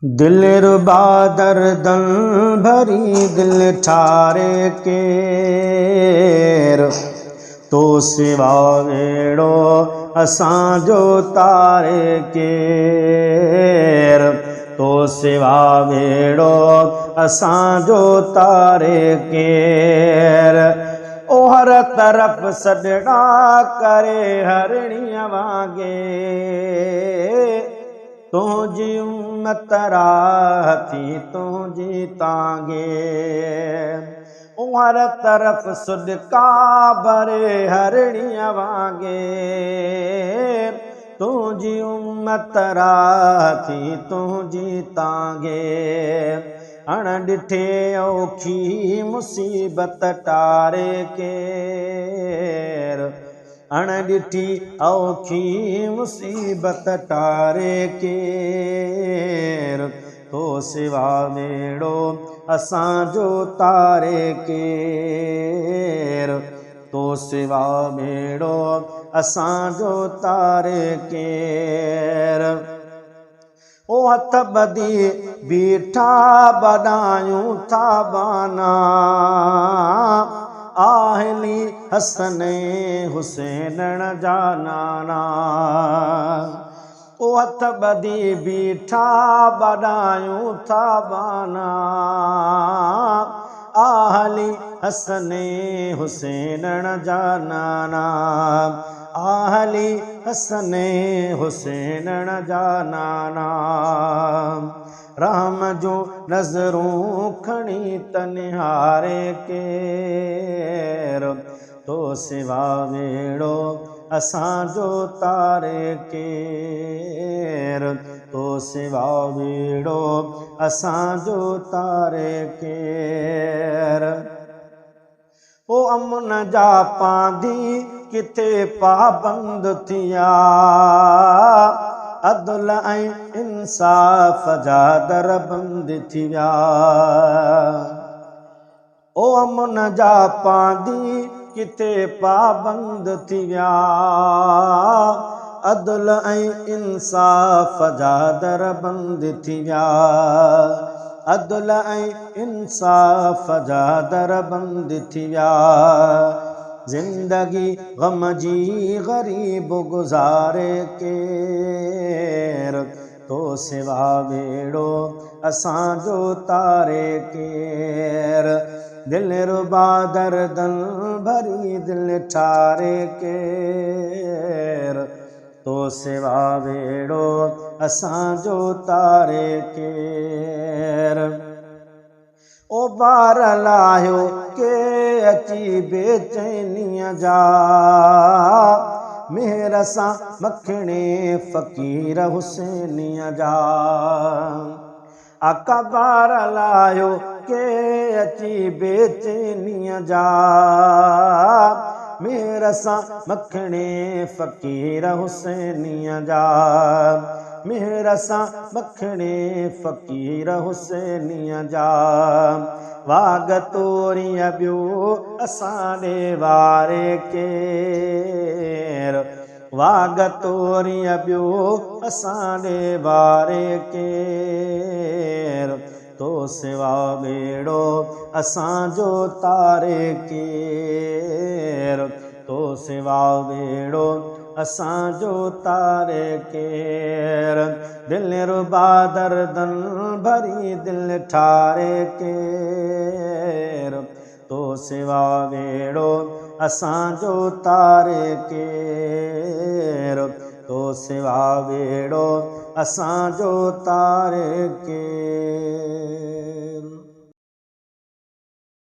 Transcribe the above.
दिल रुबा दर्दन भरी दिल ठारे केर तो सिवा वेड़ो असांजो तारे केर तो सिवा वेड़ो असांजो तारे केर ओ हर तरफ सॾड़ा करे हरणीअ वांगे तुझी उम्मत राहती तुझी तांगे ओ हर तरफ सदका भरे हरणीअ वांगे तुझी उम्मत राहती तुझी तांगे अण ॾिठे औखी मुसीबत टारे केर अण ॾिठी औखी मुसीबत टारे केर तो सिवा वेड़ो असांजो तारे केर तो सिवा वेड़ो असांजो तारे केर ओ हथ ॿधी बीठा बॾायूं था बाना आहली हसन हुसैन जा नाना ओ हथ ॿधी बीठा बॾायूं था बाना आहली हसन हुसैन जा नाना आहली हसन हुसैन जा नाना राम जो नज़रूं खणी तनिहारे केर तो सिवा वेड़ो असांजो तारे केर तो सिवा वेड़ो असांजो तारे केर ओ अमन जा पांधी किथे पाबंद थिया अदल ऐं इंसाफ़ जा दरबंद थी विया ओ अमन जा पांधी किथे पाबंद थी विया अदल ऐं इंसाफ़ जा दरबंद थी विया अदल ऐं इंसाफ़ जा दरबंद थी विया ज़िंदगी ग़म जी ग़रीब गुज़ारे केर तो सिवा वेड़ो असांजो तारे केर दिल रुबा दर्दन भरी दिल ठारे केर तो सिवा वेड़ो असांजो तारे केर ओ बार लाहियो के अची बेचैनीअ जा मेहर सां मखणे फ़क़ीर हुसैनीअ जा आका बार लाहियो के अची बेचैनीअ जा मेहर सां मखणे फ़क़ीर हुसैनीअ जा मेहर सां मखणे फ़क़ीर हुसैनीअ जा वाग तोरीअ ॿियो असां ॾे वारे केर वाग तोरीअ ॿियो असां ॾे वारे केर तो सिवा वेड़ो असांजो तारे केर तो सिवा वेड़ो असांजो तारे केर दिल रुबा दर्दन भरी दिल ठारे केर तो सिवा वेड़ो असांजो तारे केर तो सिवा वेड़ो असांजो तारे केर।